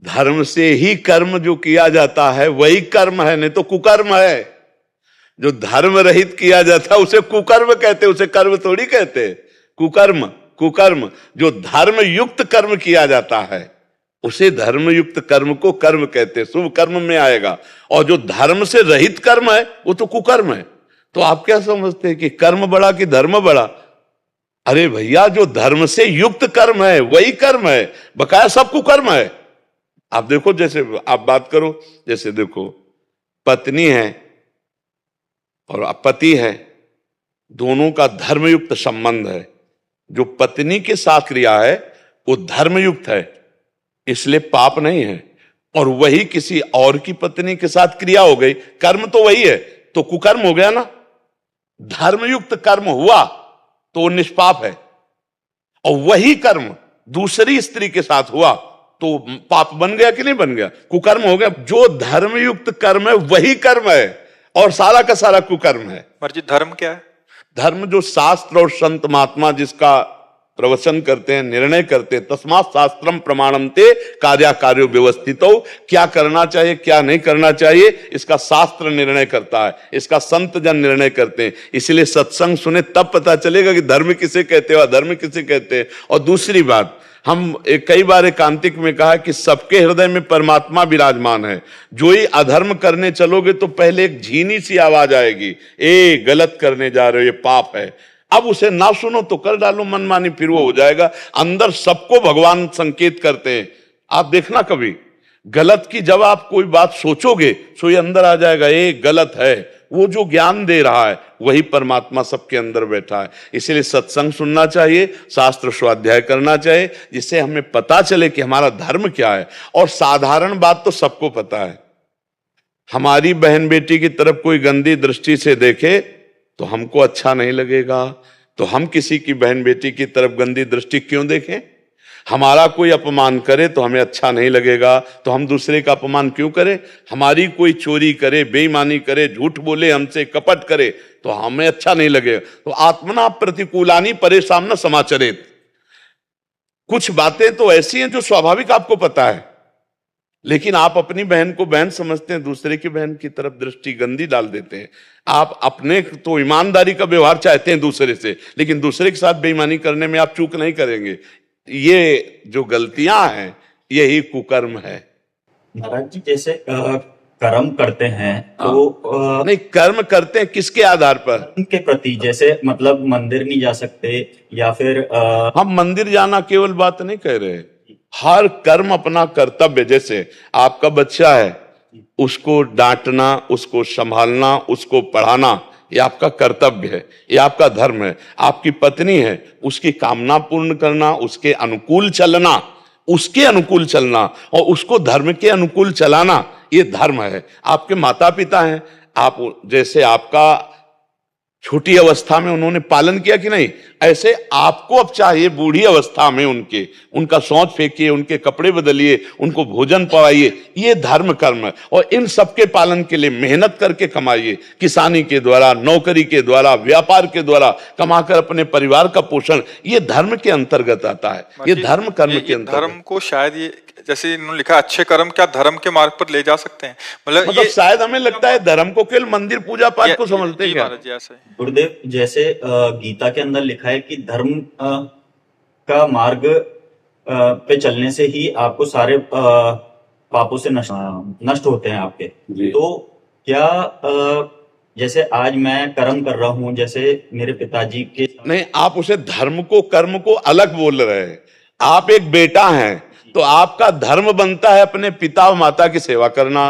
धर्म से ही कर्म जो किया जाता है वही कर्म है, नहीं तो कुकर्म है। जो धर्म रहित किया जाता है उसे कुकर्म कहते, उसे कर्म थोड़ी कहते। कुकर्म, कुकर्म। जो धर्म युक्त कर्म किया जाता है उसे धर्म युक्त कर्म को कर्म कहते, शुभ कर्म में आएगा। और जो धर्म से रहित कर्म है वो तो कुकर्म है। तो आप क्या समझते हैं कि कर्म बड़ा कि धर्म बड़ा? अरे भैया, जो धर्म से युक्त कर्म है वही कर्म है, बकाया सब कुकर्म है। आप देखो, जैसे आप बात करो, जैसे देखो पत्नी है और पति है, दोनों का धर्मयुक्त संबंध है। जो पत्नी के साथ क्रिया है वो धर्मयुक्त है, इसलिए पाप नहीं है। और वही किसी और की पत्नी के साथ क्रिया हो गई, कर्म तो वही है, तो कुकर्म हो गया ना। धर्मयुक्त कर्म हुआ तो वो निष्पाप है, और वही कर्म दूसरी स्त्री के साथ हुआ तो पाप बन गया कि नहीं बन गया? कुकर्म हो गया। जो धर्मयुक्त कर्म है वही कर्म है, और सारा का सारा कुकर्म है। पर जी धर्म क्या है? धर्म जो शास्त्र और संत महात्मा जिसका प्रवचन करते हैं, निर्णय करते हैं, तस्मात् शास्त्रम प्रमाणम ते कार्याकार्यो व्यवस्थितो। क्या करना चाहिए क्या नहीं करना चाहिए इसका शास्त्र निर्णय करता है, इसका संत जन निर्णय करते हैं। इसलिए सत्संग सुने तब पता चलेगा कि धर्म किसे कहते हैं और अधर्म किसे कहते हैं। और दूसरी बात, हम कई बार एकांतिक में कहा कि सबके हृदय में परमात्मा विराजमान है। जो ही अधर्म करने चलोगे तो पहले एक झीनी सी आवाज आएगी, ए गलत करने जा रहे हो, ये पाप है। अब उसे ना सुनो तो कर डालो मनमानी, फिर वो हो जाएगा। अंदर सबको भगवान संकेत करते हैं। आप देखना कभी गलत की जब आप कोई बात सोचोगे तो ये अंदर आ जाएगा, ये गलत है। वो जो ज्ञान दे रहा है वही परमात्मा सबके अंदर बैठा है। इसलिए सत्संग सुनना चाहिए, शास्त्र स्वाध्याय करना चाहिए, जिससे हमें पता चले कि हमारा धर्म क्या है। और साधारण बात तो सबको पता है, हमारी बहन बेटी की तरफ कोई गंदी दृष्टि से देखे तो हमको अच्छा नहीं लगेगा, तो हम किसी की बहन बेटी की तरफ गंदी दृष्टि क्यों देखें? हमारा कोई अपमान करे तो हमें अच्छा नहीं लगेगा, तो हम दूसरे का अपमान क्यों करें? हमारी कोई चोरी करे, बेईमानी करे, झूठ बोले, हमसे कपट करे तो हमें अच्छा नहीं लगेगा। तो आत्मना प्रतिकूलानी परेशान न समाचरित। कुछ बातें तो ऐसी हैं जो स्वाभाविक आपको पता है, लेकिन आप अपनी बहन को बहन समझते हैं, दूसरे की बहन की तरफ दृष्टि गंदी डाल देते हैं। आप अपने तो ईमानदारी का व्यवहार चाहते हैं दूसरे से, लेकिन दूसरे के साथ बेईमानी करने में आप चूक नहीं करेंगे। ये जो गलतियां हैं यही कुकर्म है। महाराज जी, जैसे कर्म करते हैं तो नहीं, कर्म करते हैं किसके आधार पर? उनके प्रति, जैसे मतलब मंदिर नहीं जा सकते या फिर हम मंदिर जाना केवल बात नहीं कह रहे, हर कर्म अपना कर्तव्य। जैसे आपका बच्चा है, उसको डांटना, उसको संभालना, उसको पढ़ाना, ये आपका कर्तव्य है, ये आपका धर्म है। आपकी पत्नी है, उसकी कामना पूर्ण करना, उसके अनुकूल चलना, उसके अनुकूल चलना और उसको धर्म के अनुकूल चलाना, ये धर्म है। आपके माता पिता हैं, आप जैसे आपका छोटी अवस्था में उन्होंने पालन किया कि नहीं, ऐसे आपको अब चाहिए बूढ़ी अवस्था में उनका शौच फेंकिए, उनके कपड़े बदलिए, उनको भोजन पवाइए। ये धर्म कर्म है, और इन सबके पालन के लिए मेहनत करके कमाइए, किसानी के द्वारा, नौकरी के द्वारा, व्यापार के द्वारा कमाकर अपने परिवार का पोषण, ये धर्म के अंतर्गत आता है। ये धर्म कर्म के अंतर्गत। धर्म को शायद ये जैसे इन्होंने लिखा अच्छे कर्म क्या धर्म के मार्ग पर ले जा सकते हैं, मतलब शायद हमें लगता है धर्म को केवल मंदिर पूजा पाठ को समझते हैं क्या? गुरुदेव, जैसे गीता के अंदर लिखा है कि धर्म का मार्ग पे चलने से ही आपको सारे पापों से नष्ट होते हैं आपके। तो क्या जैसे आज मैं कर्म कर रहा हूं, जैसे मेरे पिताजी के नहीं, आप उसे धर्म को कर्म को अलग बोल रहे हैं। आप एक बेटा हैं तो आपका धर्म बनता है अपने पिता और माता की सेवा करना।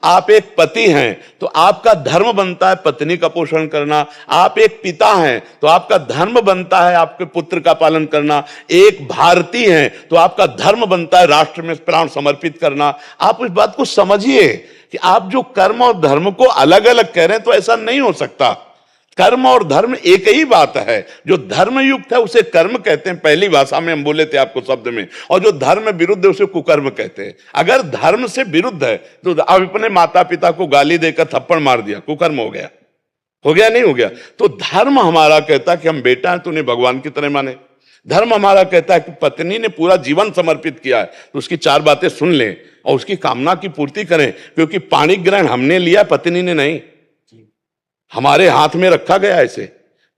आप एक पति हैं तो आपका धर्म बनता है पत्नी का पोषण करना। आप एक पिता हैं तो आपका धर्म बनता है आपके पुत्र का पालन करना। एक भारतीय हैं तो आपका धर्म बनता है राष्ट्र में प्राण समर्पित करना। आप इस बात को समझिए कि आप जो कर्म और धर्म को अलग अलग कह रहे हैं तो ऐसा नहीं हो सकता। कर्म और धर्म एक ही बात है। जो धर्म युक्त है उसे कर्म कहते हैं, पहली भाषा में हम बोले थे आपको शब्द में, और जो धर्म विरुद्ध है उसे कुकर्म कहते हैं। अगर धर्म से विरुद्ध है तो आप अपने माता पिता को गाली देकर थप्पड़ मार दिया, कुकर्म हो गया? हो गया नहीं हो गया? तो धर्म हमारा कहता है कि हम बेटा हैं तो उन्हें भगवान की तरह माने। धर्म हमारा कहता है कि पत्नी ने पूरा जीवन समर्पित किया है तो उसकी चार बातें सुन लें और उसकी कामना की पूर्ति करें, क्योंकि पाणी ग्रहण हमने लिया, पत्नी ने नहीं, हमारे हाथ में रखा गया। ऐसे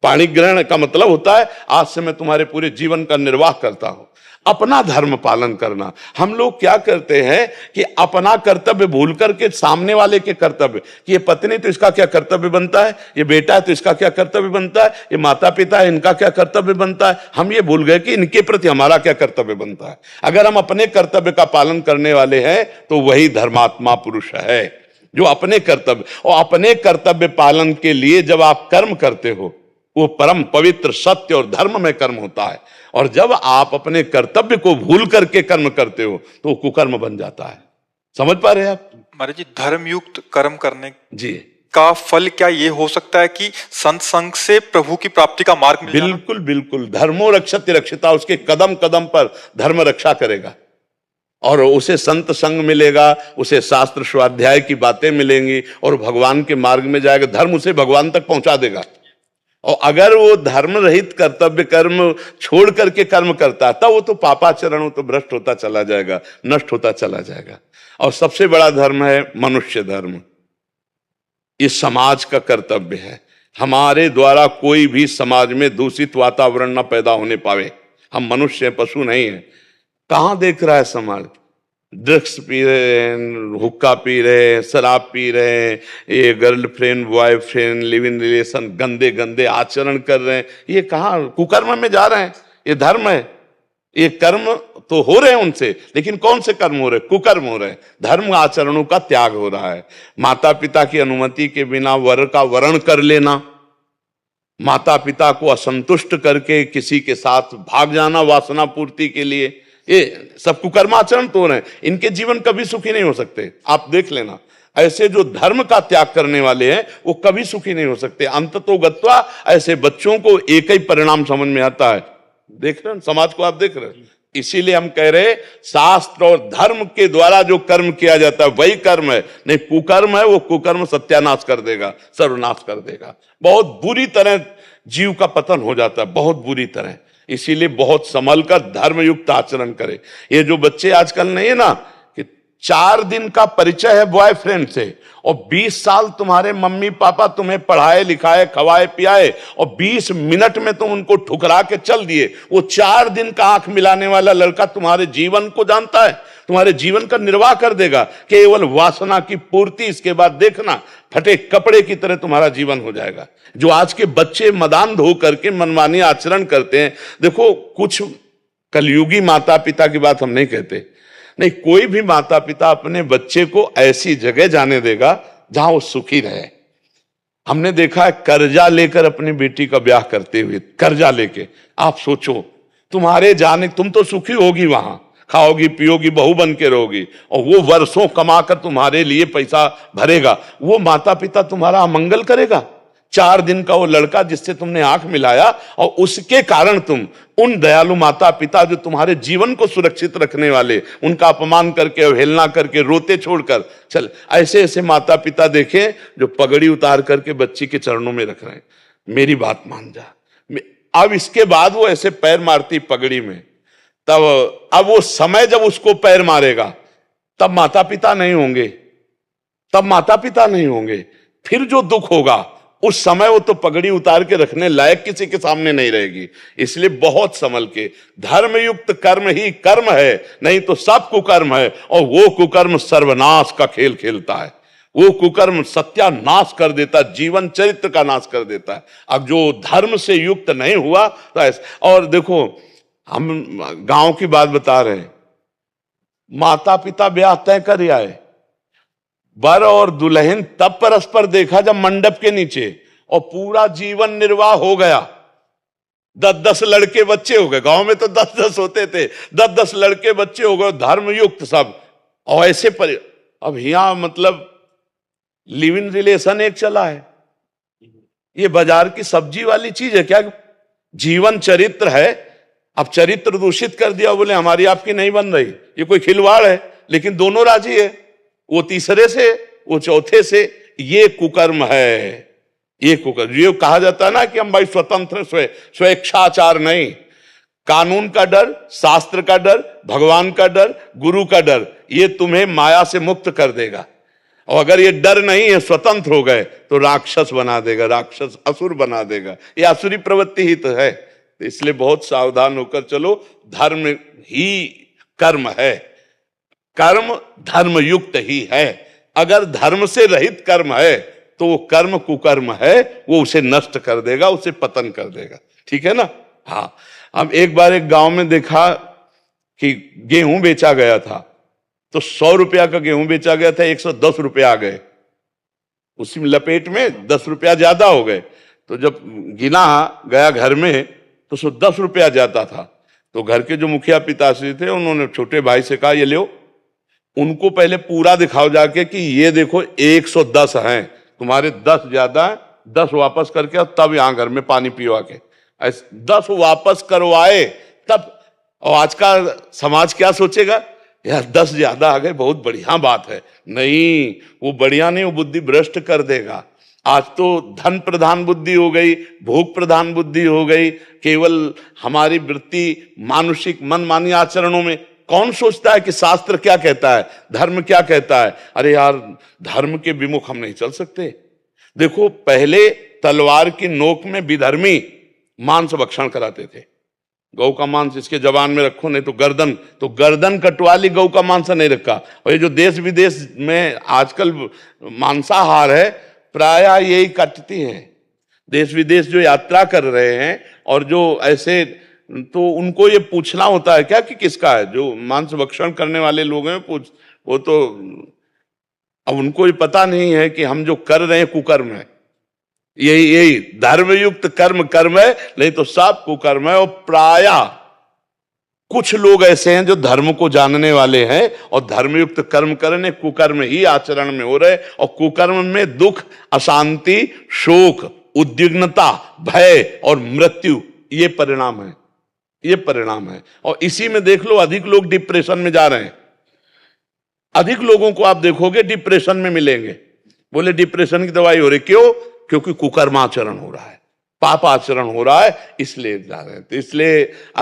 पाणी ग्रहण का मतलब होता है आज से मैं तुम्हारे पूरे जीवन का निर्वाह करता हूं। अपना धर्म पालन करना। हम लोग क्या करते हैं कि अपना कर्तव्य भूल करके सामने वाले के कर्तव्य, कि ये पत्नी तो इसका क्या कर्तव्य बनता है, ये बेटा है तो इसका क्या कर्तव्य बनता है, ये माता पिता है इनका क्या कर्तव्य बनता है, हम ये भूल गए कि इनके प्रति हमारा क्या कर्तव्य बनता है। अगर हम अपने कर्तव्य का पालन करने वाले हैं तो वही धर्मात्मा पुरुष है, जो अपने कर्तव्य, और अपने कर्तव्य पालन के लिए जब आप कर्म करते हो वो परम पवित्र सत्य और धर्म में कर्म होता है। और जब आप अपने कर्तव्य को भूल करके कर्म करते हो तो कुकर्म बन जाता है। समझ पा रहे हैं आप? महाराज जी, धर्मयुक्त कर्म करने जी का फल क्या ये हो सकता है कि संत संग से प्रभु की प्राप्ति का मार्ग मिल जाना? बिल्कुल बिल्कुल। धर्मो रक्षति रक्षिता, उसके कदम कदम पर धर्म रक्षा करेगा और उसे संत संग मिलेगा, उसे शास्त्र स्वाध्याय की बातें मिलेंगी और भगवान के मार्ग में जाएगा। धर्म उसे भगवान तक पहुंचा देगा। और अगर वो धर्म रहित कर्तव्य कर्म छोड़ करके कर्म करता है तब वो तो पापाचरण, वो तो भ्रष्ट होता चला जाएगा, नष्ट होता चला जाएगा। और सबसे बड़ा धर्म है मनुष्य धर्म। ये समाज का कर्तव्य है, हमारे द्वारा कोई भी समाज में दूषित वातावरण न पैदा होने पावे। हम मनुष्य हैं, पशु नहीं है। कहां देख रहा है समाज? ड्रग्स पी रहे हैं, हुक्का पी रहे हैं, शराब पी रहे हैं, ये girlfriend boyfriend live in relation गंदे गंदे आचरण कर रहे हैं। ये कहाँ कुकर्म में जा रहे हैं? ये धर्म है? ये कर्म तो हो रहे हैं उनसे, लेकिन कौन से कर्म हो रहे हैं? कुकर्म हो रहे हैं। धर्म आचरणों का त्याग हो रहा है। माता पिता की अनुमति के बिना वर का वरण कर लेना, माता पिता को असंतुष्ट करके किसी के साथ भाग जाना वासना पूर्ति के लिए, ये सब कुकर्माचरण तो हो रहे हैं। इनके जीवन कभी सुखी नहीं हो सकते। आप देख लेना, ऐसे जो धर्म का त्याग करने वाले हैं वो कभी सुखी नहीं हो सकते। अंततो गत्वा ऐसे बच्चों को एक ही परिणाम समझ में आता है। देख रहे हैं समाज को, आप देख रहे हैं। इसीलिए हम कह रहे शास्त्र और धर्म के द्वारा जो कर्म किया जाता है वही कर्म है, नहीं कुकर्म है। वो कुकर्म सत्यानाश कर देगा, सर्वनाश कर देगा। बहुत बुरी तरह जीव का पतन हो जाता है, बहुत बुरी तरह। इसीलिए बहुत संभल कर धर्मयुक्त आचरण करे। ये जो बच्चे आजकल नहीं है ना, कि 4 दिन का परिचय है बॉयफ्रेंड से और 20 साल तुम्हारे मम्मी पापा तुम्हें पढ़ाए लिखाए खवाए पियाए और 20 मिनट में तुम उनको ठुकरा के चल दिए। वो 4 दिन का आंख मिलाने वाला लड़का तुम्हारे जीवन को जानता है, तुम्हारे जीवन का निर्वाह कर देगा। केवल वासना की पूर्ति, इसके बाद देखना फटे कपड़े की तरह तुम्हारा जीवन हो जाएगा। जो आज के बच्चे मदान धो करके मनमानी आचरण करते हैं, देखो कुछ कलयुगी माता पिता की बात हम नहीं कहते, नहीं, कोई भी माता पिता अपने बच्चे को ऐसी जगह जाने देगा जहां वो सुखी रहे। हमने देखा है कर्जा लेकर अपनी बेटी का ब्याह करते हुए, कर्जा लेके। आप सोचो, तुम्हारे जाने, तुम तो सुखी होगी वहां, खाओगी पियोगी बहू बन के रहोगी, और वो वर्षों कमाकर तुम्हारे लिए पैसा भरेगा, वो माता पिता तुम्हारा अमंगल करेगा। 4 दिन का वो लड़का जिससे तुमने आंख मिलाया और उसके कारण तुम उन दयालु माता पिता जो तुम्हारे जीवन को सुरक्षित रखने वाले, उनका अपमान करके अवहेलना करके रोते छोड़कर चल। ऐसे ऐसे माता पिता देखें जो पगड़ी उतार करके बच्ची के चरणों में रख रहे हैं, मेरी बात मान जा। अब इसके बाद वो ऐसे पैर मारती पगड़ी में, तब अब वो समय जब उसको पैर मारेगा तब माता पिता नहीं होंगे, तब माता पिता नहीं होंगे। फिर जो दुख होगा उस समय वो तो पगड़ी उतार के रखने लायक किसी के सामने नहीं रहेगी। इसलिए बहुत संभल के, धर्मयुक्त कर्म ही कर्म है, नहीं तो सब कुकर्म है। और वो कुकर्म सर्वनाश का खेल खेलता है, वो कुकर्म सत्यानाश कर देता, जीवन चरित्र का नाश कर देता है। अब जो धर्म से युक्त नहीं हुआ तो ऐसा। और देखो, हम गांव की बात बता रहे हैं, माता पिता ब्याह तय कर आए, वर और दुल्हन तब परस्पर देखा जब मंडप के नीचे, और पूरा जीवन निर्वाह हो गया। 10-10 लड़के बच्चे हो गए, गांव में तो 10-10 होते थे, 10-10 लड़के बच्चे हो गए, धर्मयुक्त सब। और ऐसे पर अब यहां मतलब लिव इन रिलेशन एक चला है, ये बाजार की सब्जी वाली चीज है क्या? जीवन चरित्र है, अब चरित्र दूषित कर दिया, बोले हमारी आपकी नहीं बन रही, ये कोई खिलवाड़ है। लेकिन दोनों राजी है, वो तीसरे से, वो चौथे से। ये कुकर्म है, ये कुकर्म। ये कहा जाता है ना कि हम भाई स्वतंत्र स्वेच्छाचार नहीं, कानून का डर, शास्त्र का डर, भगवान का डर, गुरु का डर, ये तुम्हें माया से मुक्त कर देगा। और अगर ये डर नहीं है, स्वतंत्र हो गए, तो राक्षस बना देगा, राक्षस असुर बना देगा। ये असुरी प्रवृत्ति ही तो है। तो इसलिए बहुत सावधान होकर चलो। धर्म ही कर्म है, कर्म धर्म युक्त ही है। अगर धर्म से रहित कर्म है तो वो कर्म कुकर्म है, वो उसे नष्ट कर देगा, उसे पतन कर देगा। ठीक है ना? हाँ। अब एक बार एक गांव में देखा कि गेहूं बेचा गया था, तो 100 रुपया का गेहूं बेचा गया था, 110 रुपया आ गए। उसी में लपेट में 10 रुपया ज्यादा हो गए। तो जब गिना गया घर में तो 110 रुपया जाता था। तो घर के जो मुखिया पिताश्री थे, उन्होंने छोटे भाई से कहा, ये लो, उनको पहले पूरा दिखाओ जाके कि ये देखो 110 हैं, तुम्हारे 10 ज्यादा है, 10 वापस करके और तब यहां घर में पानी पिवा के। 10 वापस करवाए तब। और आज का समाज क्या सोचेगा, यार 10 ज्यादा आ गए, बहुत बढ़िया बात है। नहीं, वो बढ़िया नहीं, वो बुद्धि भ्रष्ट कर देगा। आज तो धन प्रधान बुद्धि हो गई, भोग प्रधान बुद्धि हो गई। केवल हमारी वृत्ति मानुषिक मनमानी आचरणों में। कौन सोचता है कि शास्त्र क्या कहता है, धर्म क्या कहता है? अरे यार, धर्म के विमुख हम नहीं चल सकते। देखो, पहले तलवार की नोक में विधर्मी मांस भक्षण कराते थे। गौ का मांस इसके जबान में रखो, नहीं तो गर्दन कटवा ली, गौ का मांस नहीं रखा। और ये जो देश विदेश में आजकल मांसाहार है, प्राय यही कटती हैं। देश विदेश जो यात्रा कर रहे हैं और जो ऐसे, तो उनको ये पूछना होता है क्या कि किसका है? जो मांस भक्षण करने वाले लोग हैं, वो तो अब उनको ये पता नहीं है कि हम जो कर रहे हैं कुकर्म है। यही धर्मयुक्त कर्म कर्म है, नहीं तो सब कुकर्म है। और प्रायः कुछ लोग ऐसे हैं जो धर्म को जानने वाले हैं और धर्मयुक्त कर्म करने, कुकर्म ही आचरण में हो रहे। और कुकर्म में दुख, अशांति, शोक, उद्विग्नता, भय और मृत्यु, ये परिणाम है, ये परिणाम है। और इसी में देख लो, अधिक लोग डिप्रेशन में जा रहे हैं। अधिक लोगों को आप देखोगे डिप्रेशन में मिलेंगे। बोले डिप्रेशन की दवाई हो रही, क्यों? क्योंकि कुकर्माचरण हो रहा है, पाप आचरण हो रहा है, इसलिए जा रहे हैं। तो इसलिए